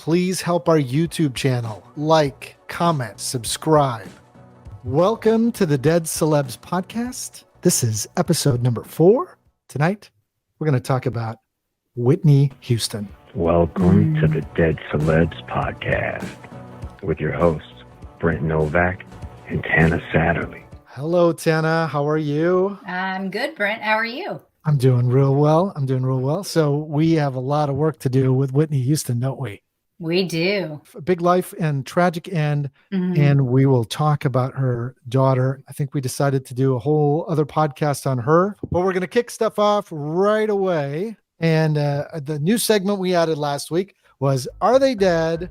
please help our YouTube channel. Like, comment, subscribe. Welcome to the Dead-Celebs podcast. This is episode number 4. Tonight, we're going to talk about Whitney Houston. Welcome to the Dead-Celebs podcast with your hosts, Brent Novak and Tana Satterley. Hello, Tana. How are you? I'm good, Brent. How are you? I'm doing real well. So we have a lot of work to do with Whitney Houston, don't we? We do. A big life and tragic end. And we will talk about her daughter. I think we decided to do a whole other podcast on her, but we're going to kick stuff off right away. And the new segment we added last week was, are they dead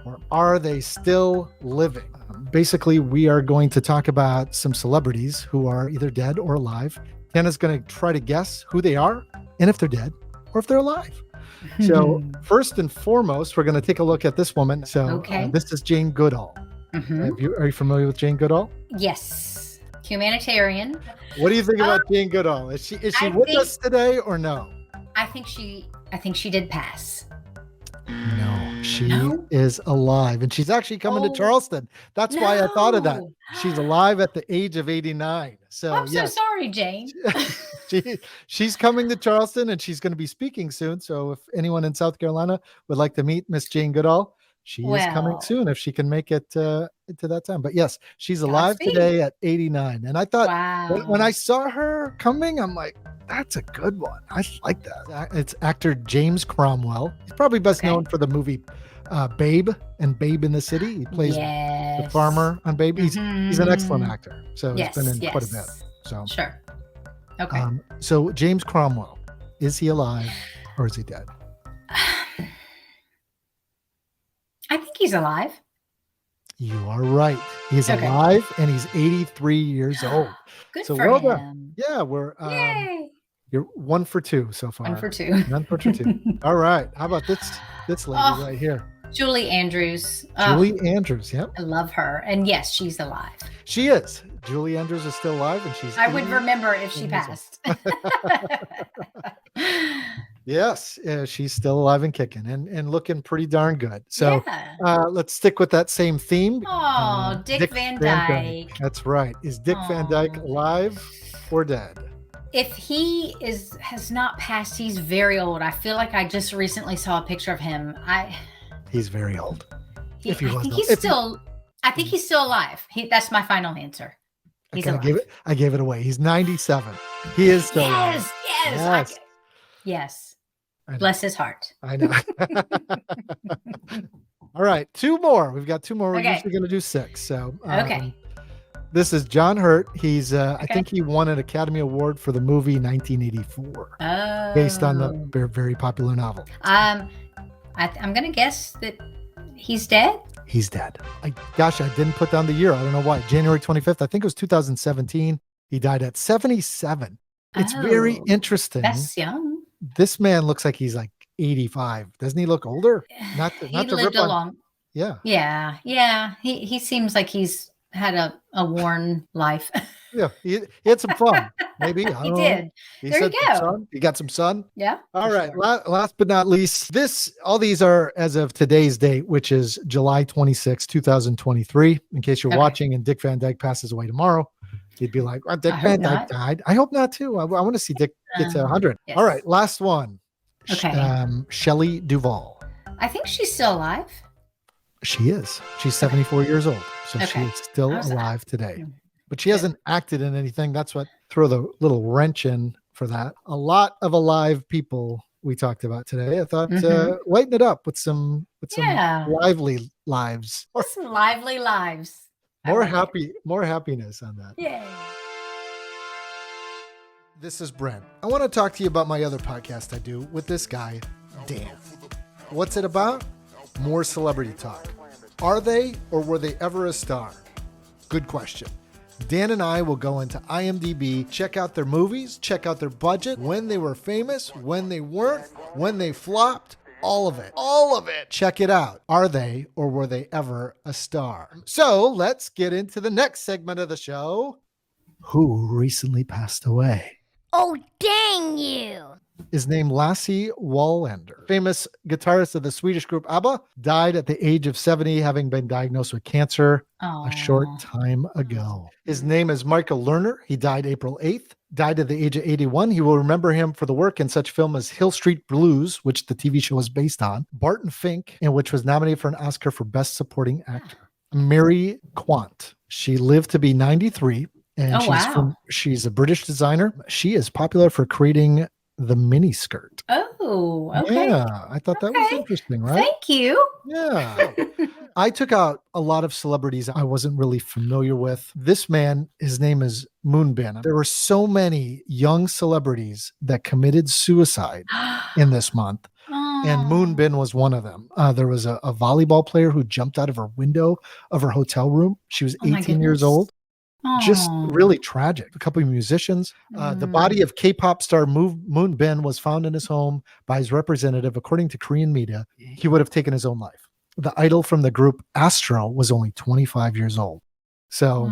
or are they still living? Basically, we are going to talk about some celebrities who are either dead or alive. Tana's going to try to guess who they are and if they're dead or if they're alive. So first and foremost, we're going to take a look at this woman. So this is Jane Goodall. Are you familiar with Jane Goodall? Yes. Humanitarian. What do you think about Jane Goodall? Is she with us today or no? I think she did pass. No, she is alive, and she's actually coming to Charleston. That's why I thought of that. She's alive at the age of 89. So I'm so sorry, Jane. She's coming to Charleston, and she's going to be speaking soon. So if anyone in South Carolina would like to meet Miss Jane Goodall, she is coming soon if she can make it to that time. But yes, she's alive today at 89. And I thought when I saw her coming, I'm like, that's a good one. I like that. It's actor James Cromwell. He's probably best known for the movie Babe and Babe in the City. He plays the farmer on Babe. He's an excellent actor. So he's been in quite a bit. So sure. Okay. So James Cromwell, is he alive or is he dead? I think he's alive. You are right. He's alive and he's 83 years old. Good so for well him. Done. Yeah, we're you're 1 for 2 so far. 1 for 2. 1 for 2. All right. How about this lady right here? Julie Andrews. Julie Andrews, yep. I love her. And yes, she's alive. She is. Julie Andrews is still alive and she's I would remember if she passed. Yes, she's still alive and kicking and looking pretty darn good. So let's stick with that same theme. Oh, Dick Van Dyke. That's right. Is Dick Van Dyke alive or dead? If he has not passed, he's very old. I feel like I just recently saw a picture of him. He's very old. I think he's still alive. That's my final answer. He's alive. I gave it away. He's 97. He is still alive. Yes. Bless his heart. I know. All right. 2 more. We've got 2 more. We're usually going to do 6. So this is John Hurt. He's I think he won an Academy Award for the movie 1984 based on the very popular novel. I'm going to guess that he's dead. He's dead. I didn't put down the year. I don't know why. January 25th. I think it was 2017. He died at 77. It's very interesting. That's young. This man looks like he's like 85. Doesn't he look older? He lived a long. Yeah. He seems like he's had a worn life. Yeah, he had some fun. Maybe he did. There you go. He got some sun. Yeah. All right. Sure. Last but not least, all these are as of today's date, which is July 26, 2023. In case you're watching and Dick Van Dyke passes away tomorrow, you'd be like, Dick Van Dyke died. I hope not too. I want to see Dick get to 100. Yes. All right. Last one. Okay. Shelley Duvall. I think she's still alive. She is. She's 74 years old. So she is still alive today. But she hasn't acted in anything. That's what threw the little wrench in for that. A lot of alive people we talked about today. I thought lighten it up with some lively lives. Some lively lives. More happiness on that. Yay. This is Brent. I want to talk to you about my other podcast I do with this guy, Dan. What's it about? More celebrity talk. Are they or were they ever a star? Good question. Dan and I will go into IMDb, check out their movies, check out their budget, when they were famous, when they weren't, when they flopped, all of it. All of it. Check it out. Are they or were they ever a star? So let's get into the next segment of the show. Who recently passed away? Oh, dang you. is named Lasse Wallander. Famous guitarist of the Swedish group ABBA, died at the age of 70, having been diagnosed with cancer a short time ago. His name is Michael Lerner. He died April 8th, died at the age of 81. You will remember him for the work in such film as Hill Street Blues, which the TV show is based on, Barton Fink, and which was nominated for an Oscar for Best Supporting Actor. Mary Quant. She lived to be 93. And she's a British designer. She is popular for creating the mini skirt. Oh, okay. Yeah, I thought that was interesting, right? Thank you. Yeah. I took out a lot of celebrities I wasn't really familiar with. This man, his name is Moonbin. There were so many young celebrities that committed suicide in this month. And Moonbin was one of them. There was a volleyball player who jumped out of her window of her hotel room. She was 18 years old. Just really tragic. A couple of musicians. The body of K-pop star Moonbin was found in his home by his representative. According to Korean media, he would have taken his own life. The idol from the group Astro was only 25 years old. So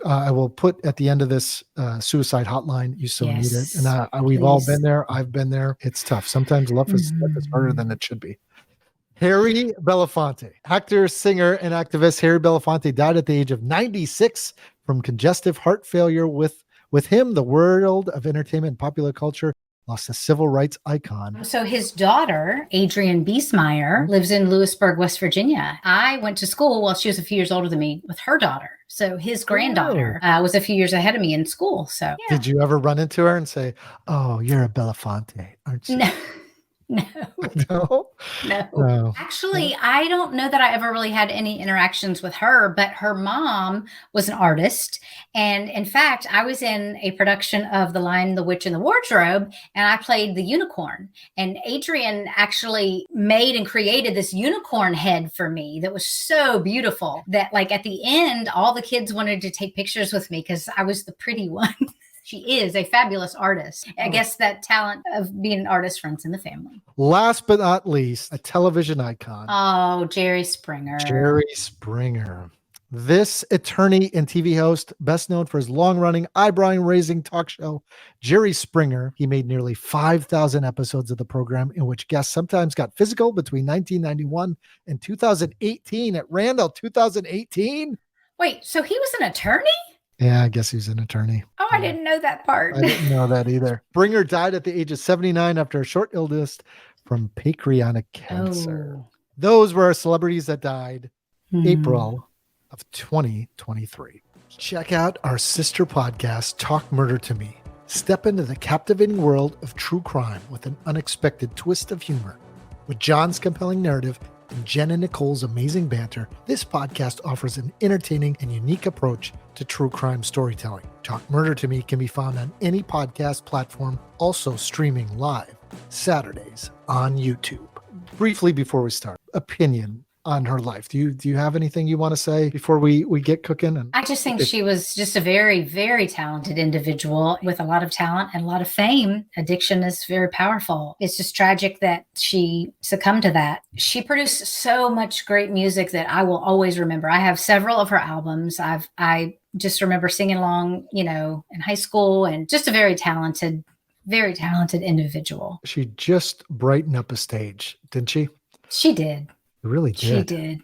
I will put at the end of this suicide hotline, you so need it. And we've all been there. I've been there. It's tough. Sometimes life is harder than it should be. Harry Belafonte, actor, singer, and activist Harry Belafonte died at the age of 96 from congestive heart failure. With him, the world of entertainment and popular culture lost a civil rights icon. So his daughter, Adrienne Biesmeyer, lives in Lewisburg, West Virginia. I went to school while she was a few years older than me with her daughter. So his granddaughter was a few years ahead of me in school. So Did you ever run into her and say, "Oh, you're a Belafonte, aren't you?" No. Actually, I don't know that I ever really had any interactions with her, but her mom was an artist. And in fact, I was in a production of The Lion, the Witch, and the Wardrobe, and I played the unicorn. And Adrienne actually made and created this unicorn head for me that was so beautiful that, like, at the end, all the kids wanted to take pictures with me because I was the pretty one. She is a fabulous artist. I guess that talent of being an artist runs in the family. Last but not least, a television icon. Oh, Jerry Springer. Jerry Springer. This attorney and TV host, best known for his long-running, eyebrow-raising talk show, Jerry Springer. He made nearly 5,000 episodes of the program in which guests sometimes got physical between 1991 and 2018. At Randall, 2018? Wait, so he was an attorney? Yeah, I guess he's an attorney. Oh, I didn't know that part. I didn't know that either. Springer died at the age of 79 after a short illness from pancreatic cancer. Those were our celebrities that died April of 2023. Check out our sister podcast, Talk Murder to Me. Step into the captivating world of true crime with an unexpected twist of humor. With John's compelling narrative and Jen and Nicole's amazing banter, this podcast offers an entertaining and unique approach to true crime storytelling. Talk Murder to Me can be found on any podcast platform, also streaming live Saturdays on YouTube. Briefly before we start, opinion on her life. Do you have anything you want to say before we get cooking? I just think she was just a very, very talented individual with a lot of talent and a lot of fame. Addiction is very powerful. It's just tragic that she succumbed to that. She produced so much great music that I will always remember. I have several of her albums. I just remember singing along, in high school, and just a very talented individual. She just brightened up a stage, didn't she? She did. Really did. She did.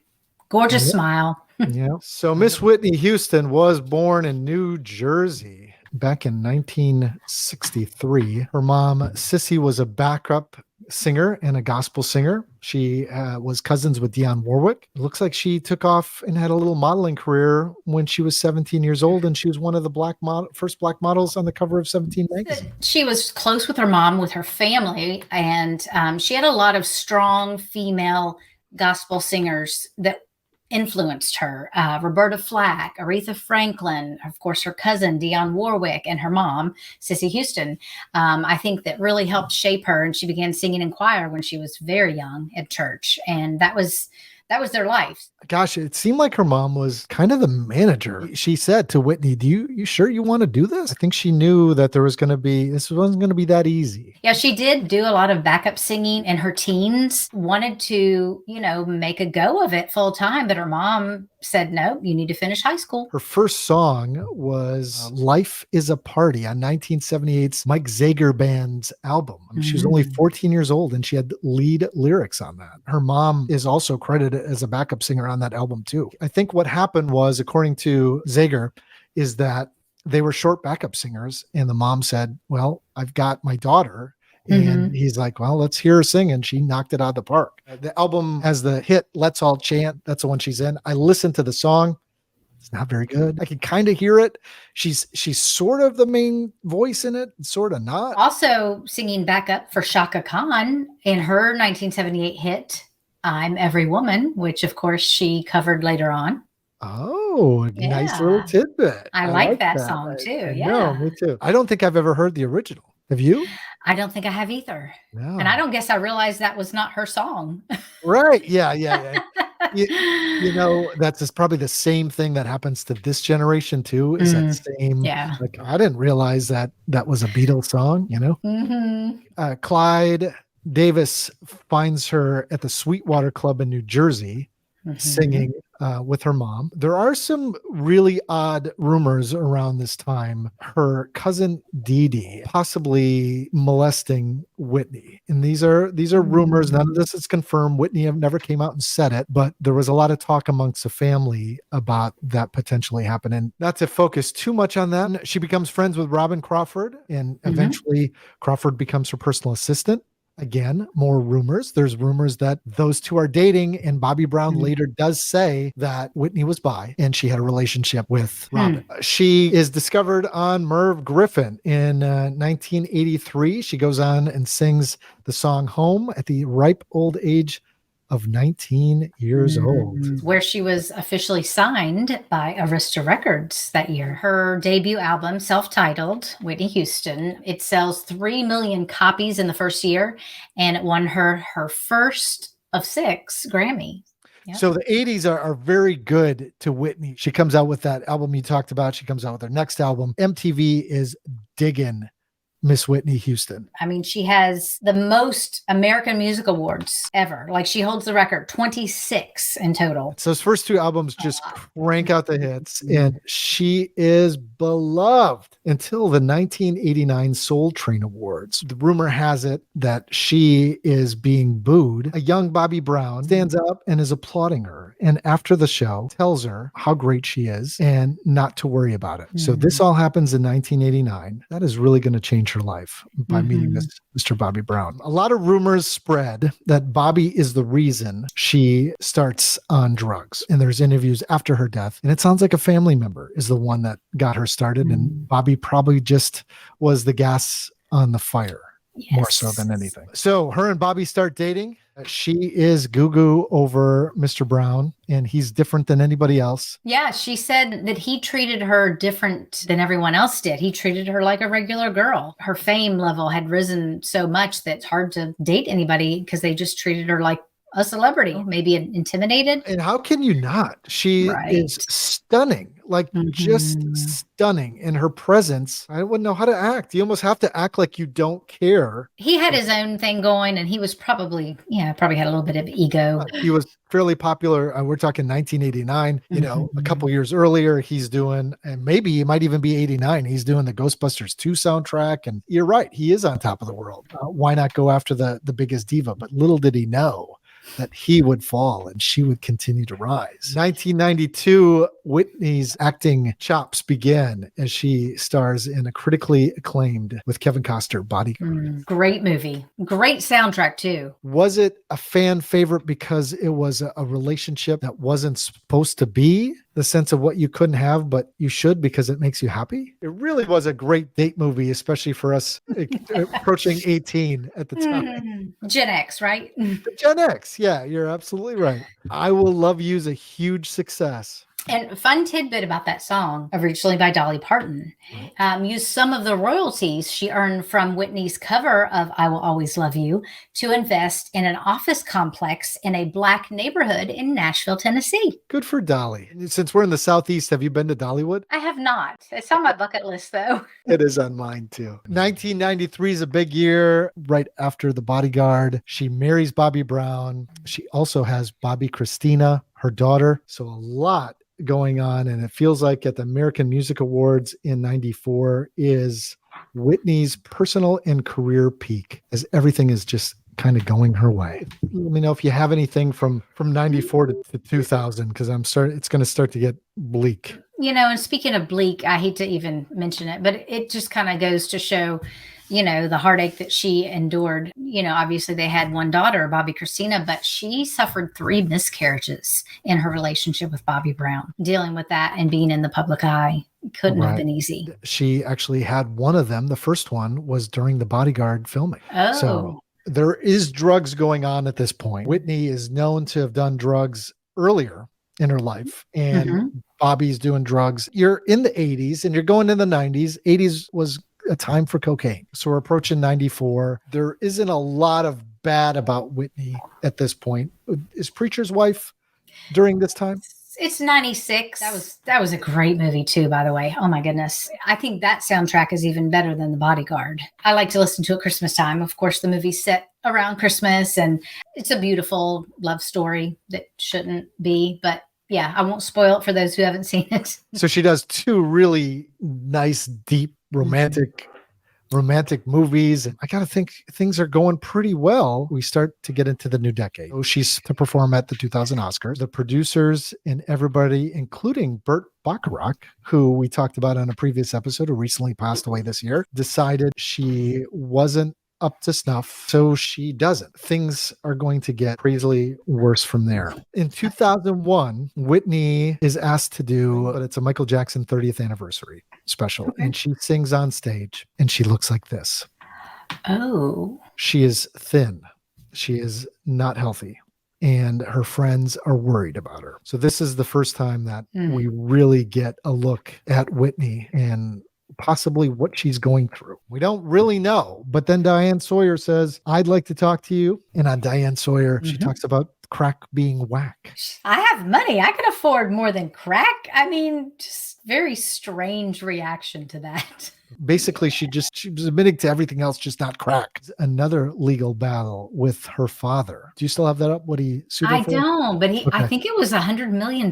Gorgeous smile. Yeah. So Miss Whitney Houston was born in New Jersey back in 1963. Her mom, Sissy, was a backup singer and a gospel singer. She was cousins with Dionne Warwick. It looks like she took off and had a little modeling career when she was 17 years old, and she was one of the first black models on the cover of 17 magazine. She was close with her mom, with her family, and she had a lot of strong female gospel singers that influenced her. Roberta Flack, Aretha Franklin, of course, her cousin, Dionne Warwick, and her mom, Sissy Houston. I think that really helped shape her. And she began singing in choir when she was very young at church. And that was That was their life. Gosh, it seemed like her mom was kind of the manager. She said to Whitney, you sure you want to do this? I think she knew that this wasn't going to be that easy. Yeah, she did do a lot of backup singing in her teens, wanted to, make a go of it full time, but her mom said, no, you need to finish high school. Her first song was Life is a Party on 1978's Mike Zager Band's album. She was only 14 years old and she had lead lyrics on that. Her mom is also credited as a backup singer on that album too. I think what happened was, according to Zager, is that they were short backup singers and the mom said, well, I've got my daughter. And he's like, well, let's hear her sing. And she knocked it out of the park. The album has the hit, Let's All Chant. That's the one she's in. I listened to the song. It's not very good. I can kind of hear it. She's sort of the main voice in it, sort of not. Also singing backup for Shaka Khan in her 1978 hit, I'm Every Woman, which of course she covered later on. Oh, yeah. Nice little tidbit. I like that song too. No, me too. I don't think I've ever heard the original. Have you? I don't think I have either. No. And I don't guess I realized that was not her song. Right. Yeah. That's probably the same thing that happens to this generation too. Is that same? Yeah. Like, I didn't realize that was a Beatles song, Clyde Davis finds her at the Sweetwater Club in New Jersey singing with her mom. There are some really odd rumors around this time. Her cousin Dee Dee possibly molesting Whitney. And these are rumors. None of this is confirmed. Whitney never came out and said it, but there was a lot of talk amongst the family about that potentially happening. Not to focus too much on that. She becomes friends with Robin Crawford, and eventually Crawford becomes her personal assistant. Again, more rumors. There's rumors that those two are dating, and Bobby Brown later does say that Whitney was bi and she had a relationship with Robin. She is discovered on Merv Griffin in 1983. She goes on and sings the song Home at the ripe old age of 19 years old. Where she was officially signed by Arista Records that year. Her debut album, self-titled, Whitney Houston, it sells 3 million copies in the first year, and it won her first of 6 Grammys. Yep. So the 80s are very good to Whitney. She comes out with that album you talked about. She comes out with her next album. MTV is digging Miss Whitney Houston. I mean, she has the most American Music Awards ever. Like, she holds the record, 26 in total. So those first 2 albums just crank out the hits, and she is beloved until the 1989 Soul Train Awards. The rumor has it that she is being booed. A young Bobby Brown stands up and is applauding her, and after the show tells her how great she is and not to worry about it. So this all happens in 1989. That is really going to change her life by meeting this Mr. Bobby Brown. A lot of rumors spread that Bobby is the reason she starts on drugs. And there's interviews after her death. And it sounds like a family member is the one that got her started. And Bobby probably just was the gas on the fire. Yes. More so than anything. So her and Bobby start dating. She is goo-goo over Mr. Brown, and he's different than anybody else. Yeah, she said that he treated her different than everyone else did. He treated her like a regular girl. Her fame level had risen so much that it's hard to date anybody because they just treated her like a celebrity, maybe intimidated. And how can you not? She is stunning, like just stunning in her presence. I wouldn't know how to act. You almost have to act like you don't care. He had his own thing going, and he was probably had a little bit of ego. He was fairly popular. We're talking 1989, a couple years earlier, he's doing, and maybe it might even be 89. He's doing the Ghostbusters 2 soundtrack. And you're right. He is on top of the world. Why not go after the biggest diva? But little did he know that he would fall and she would continue to rise. 1992, Whitney's acting chops begin as she stars in a critically acclaimed with Kevin Costner, Bodyguard. Great movie. Great soundtrack too. Was it a fan favorite because it was a relationship that wasn't supposed to be the sense of what you couldn't have, but you should because it makes you happy? It really was a great date movie, especially for us approaching 18 at the time. Gen X, right? Gen X. Yeah, you're absolutely right. I Will Love You is a huge success. And fun tidbit about that song, originally by Dolly Parton, used some of the royalties she earned from Whitney's cover of I Will Always Love You to invest in an office complex in a Black neighborhood in Nashville, Tennessee. Good for Dolly. Since we're in the Southeast, have you been to Dollywood? I have not. It's on my bucket list, though. It is on mine, too. 1993 is a big year. Right after The Bodyguard, she marries Bobby Brown. She also has Bobby Christina, her daughter. So a lot going on, and it feels like at the American Music Awards in 94 is Whitney's personal and career peak, as everything is just kind of going her way. Let me know if you have anything from 94 to 2000, because it's going to start to get bleak. And speaking of bleak, I hate to even mention it, but it just kind of goes to show, the heartache that she endured. Obviously they had one daughter, Bobby Christina, but she suffered 3 miscarriages in her relationship with Bobby Brown. Dealing with that and being in the public eye couldn't have been easy. She actually had one of them. The first one was during the Bodyguard filming. Oh. So there is drugs going on at this point. Whitney is known to have done drugs earlier in her life, and Bobby's doing drugs. You're in the 80s and you're going in the 90s. 80s was a time for cocaine. So we're approaching 94. There isn't a lot of bad about Whitney at this point. Is Preacher's Wife during this time? It's 96. That was a great movie too, by the way. Oh my goodness. I think that soundtrack is even better than The Bodyguard. I like to listen to it Christmas time. Of course, the movie's set around Christmas and it's a beautiful love story that shouldn't be, but yeah, I won't spoil it for those who haven't seen it. So she does 2 really nice, deep, romantic movies. I got to think things are going pretty well. We start to get into the new decade. So she's to perform at the 2000 Oscars. The producers and everybody, including Burt Bacharach, who we talked about on a previous episode, who recently passed away this year, decided she wasn't up to snuff, so she doesn't. Things are going to get crazily worse from there. In 2001, Whitney is asked to do, but it's a Michael Jackson 30th anniversary special, and she sings on stage, and she looks like this. Oh. She is thin. She is not healthy, and her friends are worried about her. So this is the first time that we really get a look at Whitney and possibly what she's going through. We don't really know. But then Diane Sawyer says, I'd like to talk to you. And on Diane Sawyer, she talks about crack being whack. I have money. I can afford more than crack. I mean, just very strange reaction to that. Basically, she was admitting to everything else, just not crack. Another legal battle with her father. Do you still have that up? What he sued her for? I don't, but I think it was $100 million.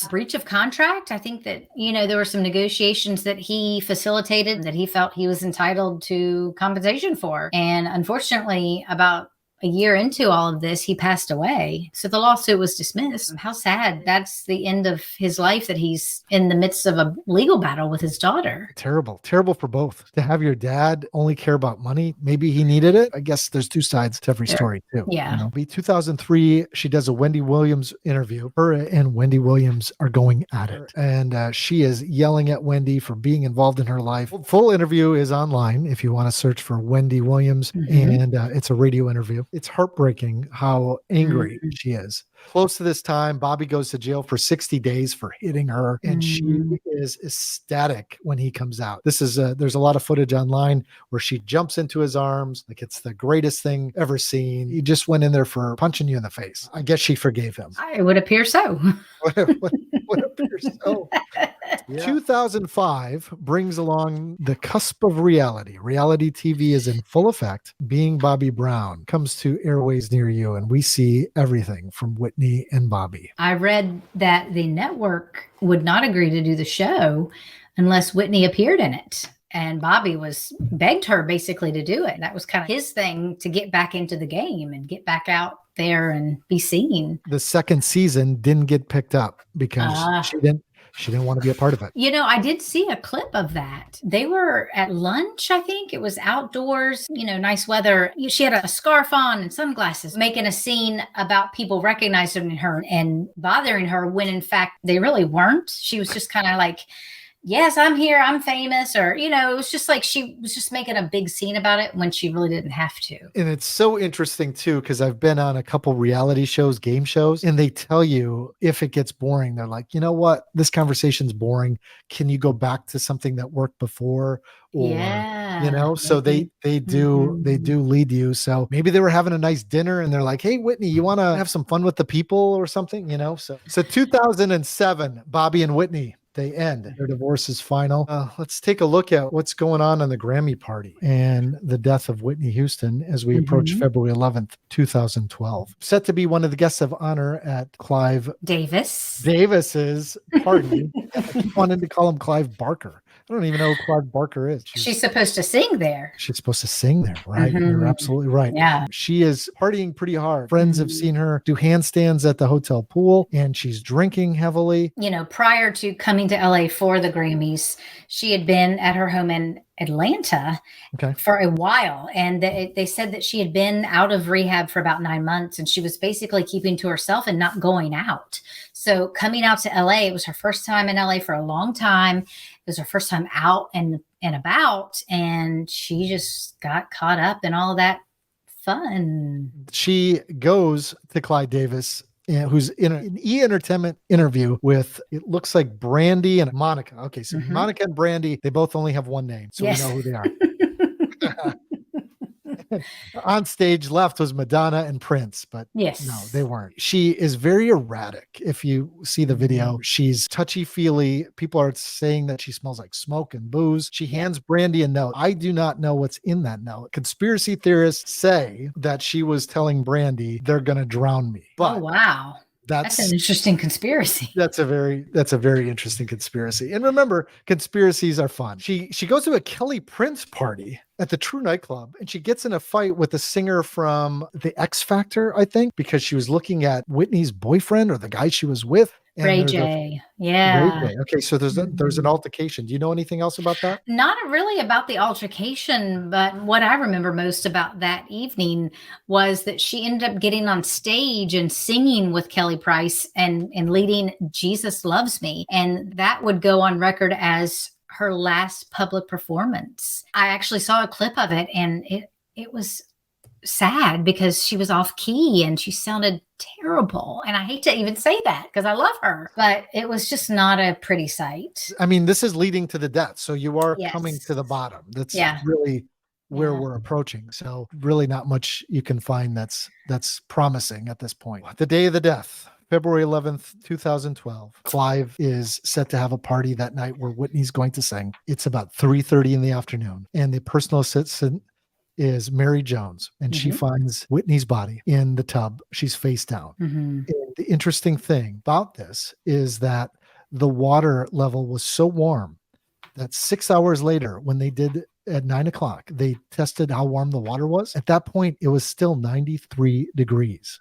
Breach of contract. I think that, there were some negotiations that he facilitated that he felt he was entitled to compensation for. And unfortunately, about a year into all of this, he passed away. So the lawsuit was dismissed. How sad. That's the end of his life, that he's in the midst of a legal battle with his daughter. Terrible for both. To have your dad only care about money, maybe he needed it. I guess there's 2 sides to every story too. Yeah. 2003, she does a Wendy Williams interview. Her and Wendy Williams are going at it. And she is yelling at Wendy for being involved in her life. Full interview is online if you want to search for Wendy Williams. And it's a radio interview. It's heartbreaking how angry she is. Close to this time, Bobby goes to jail for 60 days for hitting her, and she is ecstatic when he comes out. There's a lot of footage online where she jumps into his arms like it's the greatest thing ever seen. He just went in there for punching you in the face. I guess she forgave him. It would appear so. Would appear so. Yeah. 2005 brings along the cusp of reality. Reality TV is in full effect. Being Bobby Brown comes to airways near you, and we see everything from Whitney and Bobby. I read that the network would not agree to do the show unless Whitney appeared in it. And Bobby begged her basically to do it. That was kind of his thing to get back into the game and get back out there and be seen. The second season didn't get picked up because she didn't want to be a part of it. I did see a clip of that. They were at lunch, I think. It was outdoors, nice weather. She had a scarf on and sunglasses, making a scene about people recognizing her and bothering her when in fact they really weren't. She was just kind of like, yes, I'm here, I'm famous, or, it was just like she was just making a big scene about it when she really didn't have to. And it's so interesting too, because I've been on a couple reality shows, game shows, and they tell you if it gets boring, they're like, you know what, this conversation's boring. Can you go back to something that worked before? Or, Yeah, so they do lead you. So maybe they were having a nice dinner and they're like, hey, Whitney, you want to have some fun with the people or something, So 2007, Bobby and Whitney, they end. Their divorce is final. Let's take a look at what's going on the Grammy party and the death of Whitney Houston as we approach February 11th, 2012. Set to be one of the guests of honor at Clive Davis's party. I keep wanting to call him Clive Barker. I don't even know who Clive Barker is. She's supposed to sing there. She's supposed to sing there, right? You're absolutely right. Yeah. She is partying pretty hard. Friends have seen her do handstands at the hotel pool, and she's drinking heavily. Prior to coming to LA for the Grammys, she had been at her home in Atlanta for a while. And they said that she had been out of rehab for about 9 months, and she was basically keeping to herself and not going out. So coming out to LA, it was her first time in LA for a long time. It was her first time out and about, and she just got caught up in all that fun. She goes to Clyde Davis, who's in an E! Entertainment interview with, it looks like Brandy and Monica. Okay, so Monica and Brandy, they both only have one name, so we know who they are. On stage left was Madonna and Prince, but no, they weren't. She is very erratic. If you see the video, she's touchy-feely. People are saying that she smells like smoke and booze. She hands Brandy a note. I do not know what's in that note. Conspiracy theorists say that she was telling Brandy, they're going to drown me. But oh, wow. That's an interesting conspiracy. That's a very interesting conspiracy. And remember, conspiracies are fun. She goes to a Kelly Prince party at the True nightclub, and she gets in a fight with a singer from the X Factor, I think, because she was looking at Whitney's boyfriend or the guy she was with. Ray J. Yeah. Ray J. Okay, so there's an altercation. Do you know anything else about that? Not really about the altercation, but what I remember most about that evening was that she ended up getting on stage and singing with Kelly Price and leading Jesus Loves Me. And that would go on record as her last public performance. I actually saw a clip of it, and it was sad because she was off key and she sounded terrible. And I hate to even say that because I love her, but it was just not a pretty sight. I mean, this is leading to the death. So you are coming to the bottom. That's really where we're approaching. So really not much you can find that's promising at this point. The day of the death, February 11th, 2012. Clive is set to have a party that night where Whitney's going to sing. It's about 3:30 in the afternoon. And the personal assistant is Mary Jones, and she finds Whitney's body in the tub. She's face down. And the interesting thing about this is that the water level was so warm that 6 hours later, when they did at 9 o'clock, they tested how warm the water was. At that point, it was still 93 degrees,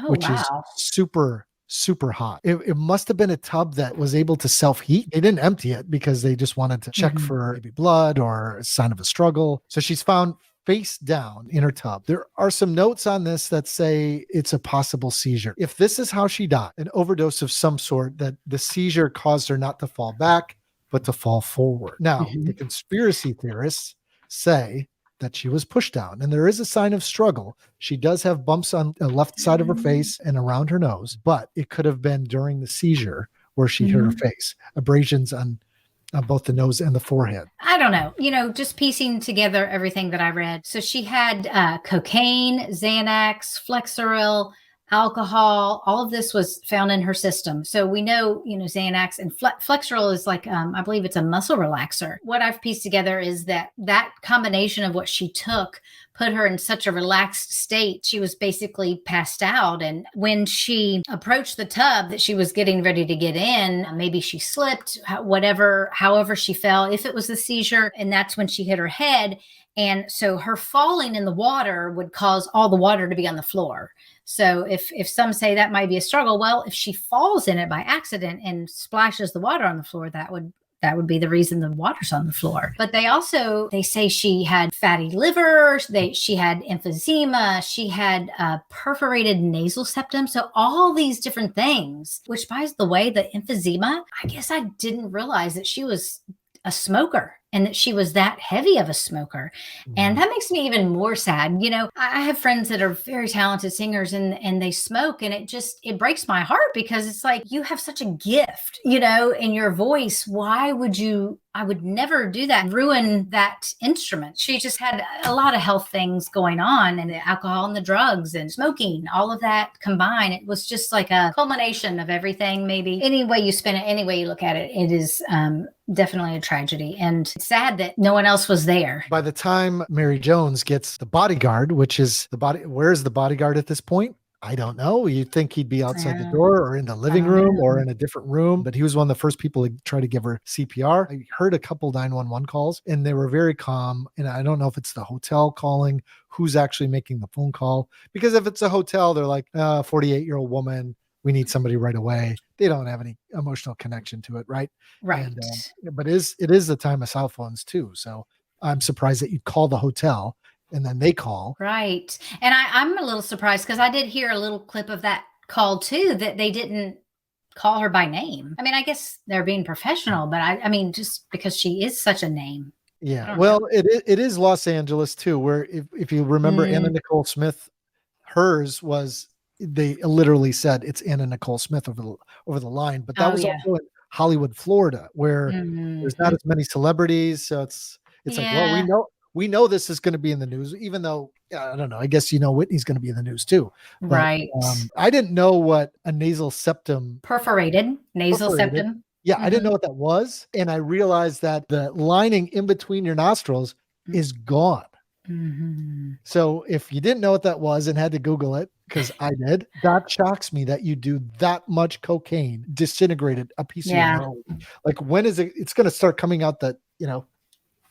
which is super, super hot. It must have been a tub that was able to self-heat. They didn't empty it because they just wanted to check for maybe blood or a sign of a struggle. So she's found face down in her tub. There are some notes on this that say it's a possible seizure. If this is how she died, an overdose of some sort, that the seizure caused her not to fall back, but to fall forward. Now, the conspiracy theorists say that she was pushed down, and there is a sign of struggle. She does have bumps on the left side of her face and around her nose, but it could have been during the seizure where she hit her face. Abrasions on both the nose and the forehead. I don't know, just piecing together everything that I read. So she had cocaine, Xanax, Flexeril, alcohol. All of this was found in her system. So we know, Xanax and Flexeril is like, I believe it's a muscle relaxer. What I've pieced together is that combination of what she took put her in such a relaxed state. She was basically passed out. And when she approached the tub that she was getting ready to get in, maybe she slipped, however she fell, if it was a seizure, and that's when she hit her head. And so her falling in the water would cause all the water to be on the floor. So if some say that might be a struggle, well, if she falls in it by accident and splashes the water on the floor, that that would be the reason the water's on the floor. But they say she had fatty liver, she had emphysema, she had perforated nasal septum. So all these different things, which by the way, the emphysema, I guess I didn't realize that she was a smoker and that she was that heavy of a smoker. And that makes me even more sad. You know, I have friends that are very talented singers and they smoke, and it breaks my heart, because it's like, you have such a gift, you know, in your voice. Why would you? I would never do that, ruin that instrument. She just had a lot of health things going on, and the alcohol and the drugs and smoking, all of that combined. It was just like a culmination of everything. Maybe any way you spin it, any way you look at it, it is definitely a tragedy, and it's sad that no one else was there. By the time Mary Jones gets the bodyguard, which is where's the bodyguard at this point? I don't know. You'd think he'd be outside the door or in the living room or in a different room, but he was one of the first people to try to give her CPR. I heard a couple 911 calls and they were very calm. And I don't know if it's the hotel calling, who's actually making the phone call, because if it's a hotel, they're like, 48-year-old woman, we need somebody right away. They don't have any emotional connection to it. Right. Right. And, but it is the time of cell phones too. So I'm surprised that you'd call the hotel and then they call. Right. And I'm a little surprised, because I did hear a little clip of that call too, that they didn't call her by name. I mean, I guess they're being professional, but I mean, just because she is such a name. Yeah. Well, it is Los Angeles too, where if you remember Anna Nicole Smith, hers was, they literally said it's Anna Nicole Smith over the line, but that was also in Hollywood, Florida, where there's not as many celebrities. So it's like, well, we know this is going to be in the news, even though, I don't know, I guess, Whitney's going to be in the news too. But, right. I didn't know what a nasal septum. Perforated nasal septum. Yeah, I didn't know what that was. And I realized that the lining in between your nostrils is gone. So if you didn't know what that was and had to Google it, because I did, that shocks me that you do that much cocaine, disintegrated a piece of your nose. Like, when is it's going to start coming out that,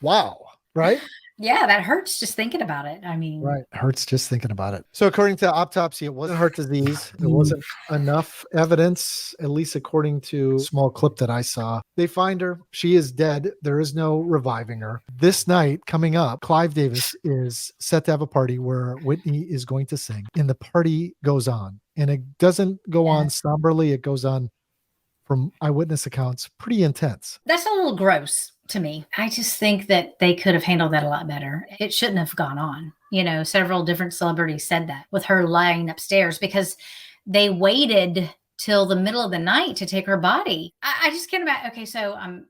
wow, right? Yeah, that hurts just thinking about it. I mean, right. Hurts just thinking about it. So according to the autopsy, it wasn't heart disease. There wasn't enough evidence, at least according to a small clip that I saw. They find her. She is dead. There is no reviving her. This night coming up, Clive Davis is set to have a party where Whitney is going to sing, and the party goes on. And it doesn't go on somberly. It goes on, from eyewitness accounts, pretty intense. That's a little gross to me. I just think that they could have handled that a lot better. It shouldn't have gone on. Several different celebrities said that with her lying upstairs, because they waited till the middle of the night to take her body. I just can't imagine. Okay, so I'm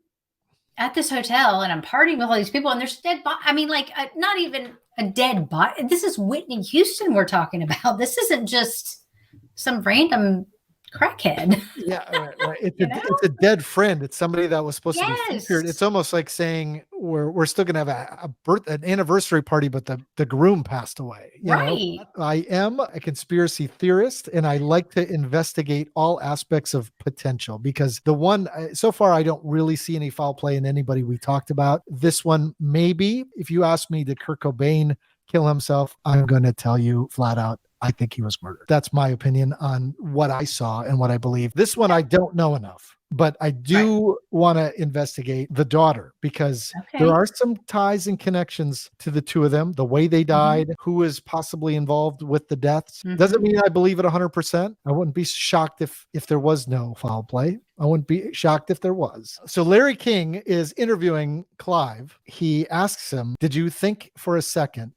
at this hotel and I'm partying with all these people, and there's dead body. I mean, like, not even a dead body. This is Whitney Houston we're talking about. This isn't just some random crackhead. Yeah, right. It's a dead friend. It's somebody that was supposed to be featured. It's almost like saying we're still gonna have an anniversary party, but the groom passed away. You know? I am a conspiracy theorist, and I like to investigate all aspects of potential, because the one so far, I don't really see any foul play in anybody we talked about. This one, maybe. If you ask me, did Kurt Cobain kill himself? I'm going to tell you flat out, I think he was murdered. That's my opinion on what I saw and what I believe. This one, I don't know enough, but I do want to investigate the daughter, because there are some ties and connections to the two of them, the way they died, who is possibly involved with the deaths. Doesn't mean I believe it 100%. I wouldn't be shocked if there was no foul play. I wouldn't be shocked if there was. So Larry King is interviewing Clive. He asks him, did you think for a second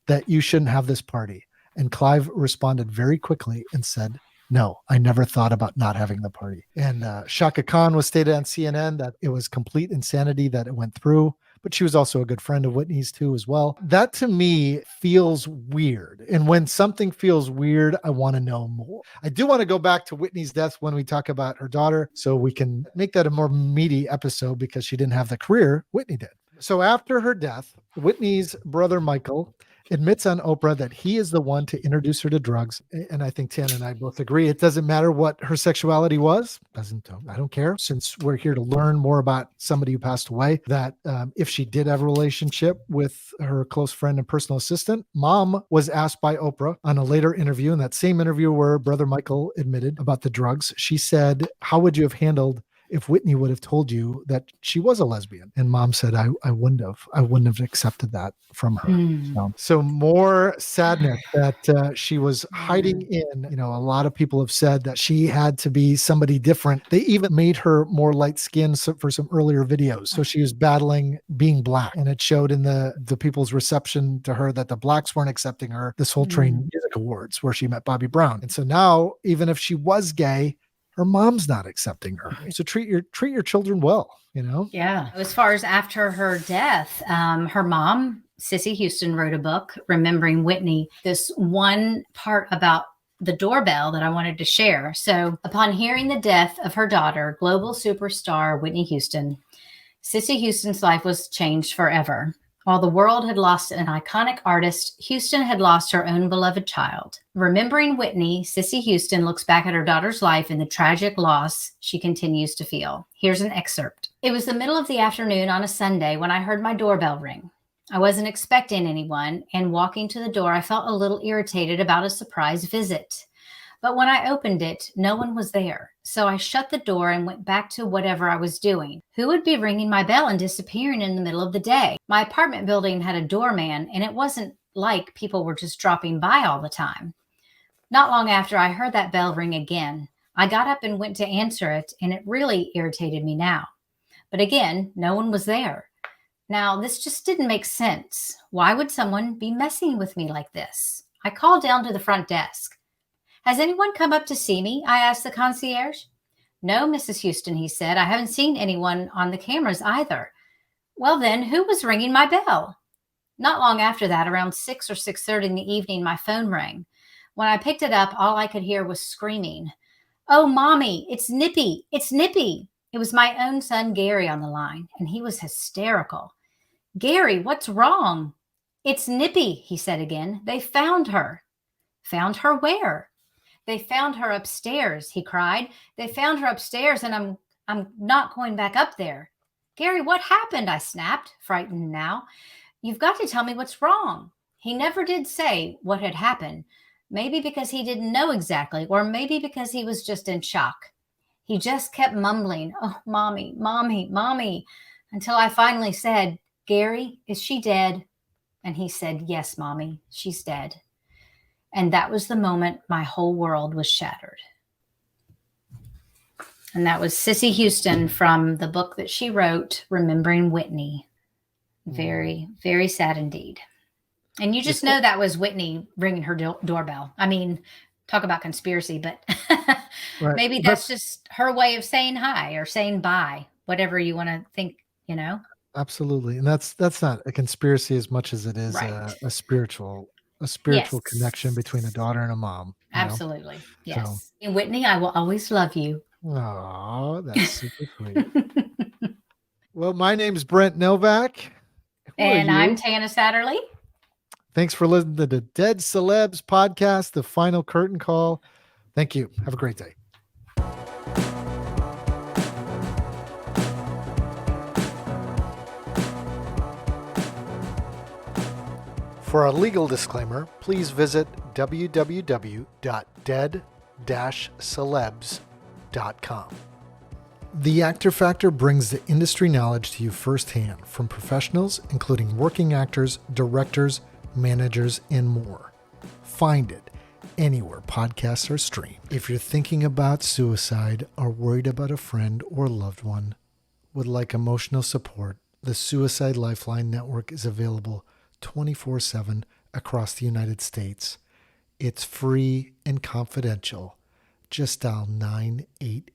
that you shouldn't have this party? And Clive responded very quickly and said, no, I never thought about not having the party. And Shaka Khan was stated on CNN that it was complete insanity that it went through, but she was also a good friend of Whitney's too as well. That to me feels weird. And when something feels weird, I want to know more. I do want to go back to Whitney's death when we talk about her daughter, so we can make that a more meaty episode, because she didn't have the career Whitney did. So after her death, Whitney's brother, Michael, admits on Oprah that he is the one to introduce her to drugs. And I think Tana and I both agree. It doesn't matter what her sexuality was. I don't care, since we're here to learn more about somebody who passed away, that if she did have a relationship with her close friend and personal assistant. Mom was asked by Oprah on a later interview, in that same interview where brother Michael admitted about the drugs. She said, how would you have handled if Whitney would have told you that she was a lesbian. And mom said, I wouldn't have accepted that from her. So more sadness that she was hiding in. A lot of people have said that she had to be somebody different. They even made her more light skinned for some earlier videos. So she was battling being black, and it showed in the people's reception to her that the blacks weren't accepting her. This Soul Train Music Awards where she met Bobby Brown. And so now, even if she was gay, her mom's not accepting her. So treat your children well, Yeah. As far as after her death, her mom, Sissy Houston, wrote a book, Remembering Whitney. This one part about the doorbell that I wanted to share. So upon hearing the death of her daughter, global superstar Whitney Houston, Sissy Houston's life was changed forever. While the world had lost an iconic artist, Houston had lost her own beloved child. Remembering Whitney, Sissy Houston looks back at her daughter's life and the tragic loss she continues to feel. Here's an excerpt. It was the middle of the afternoon on a Sunday when I heard my doorbell ring. I wasn't expecting anyone, and walking to the door, I felt a little irritated about a surprise visit. But when I opened it, no one was there. So I shut the door and went back to whatever I was doing. Who would be ringing my bell and disappearing in the middle of the day? My apartment building had a doorman, and it wasn't like people were just dropping by all the time. Not long after, I heard that bell ring again. I got up and went to answer it, and it really irritated me now. But again, no one was there. Now, this just didn't make sense. Why would someone be messing with me like this? I called down to the front desk. Has anyone come up to see me? I asked the concierge. No, Mrs. Houston, he said. I haven't seen anyone on the cameras either. Well, then, who was ringing my bell? Not long after that, around 6 or 6:30 in the evening, my phone rang. When I picked it up, all I could hear was screaming. Oh, Mommy, it's Nippy. It's Nippy. It was my own son, Gary, on the line, and he was hysterical. Gary, what's wrong? It's Nippy, he said again. They found her. Found her where? They found her upstairs, he cried. They found her upstairs, and I'm not going back up there. Gary, what happened? I snapped, frightened now. You've got to tell me what's wrong. He never did say what had happened. Maybe because he didn't know exactly, or maybe because he was just in shock. He just kept mumbling, oh, Mommy, Mommy, Mommy, until I finally said, Gary, is she dead? And he said, yes, Mommy, she's dead. And that was the moment my whole world was shattered. And that was Sissy Houston from the book that she wrote, Remembering Whitney. Very, very sad indeed. And you just know that was Whitney ringing her doorbell. I mean, talk about conspiracy, but right. Maybe that's just her way of saying hi or saying bye, whatever you want to think, Absolutely. And that's not a conspiracy as much as it is right. a spiritual yes. connection between a daughter and a mom. Absolutely. Yes. So. And Whitney, I will always love you. Oh, that's super sweet. Well, my name's Brent Novak. And I'm Tana Satterley. Thanks for listening to the Dead-Celebs podcast, The Final Curtain Call. Thank you. Have a great day. For a legal disclaimer, please visit www.dead-celebs.com. The Actor Factor brings the industry knowledge to you firsthand from professionals, including working actors, directors, managers, and more. Find it anywhere podcasts are streamed. If you're thinking about suicide, are worried about a friend or loved one, would like emotional support, the Suicide Lifeline Network is available 24/7 across the United States. It's free and confidential. Just dial 988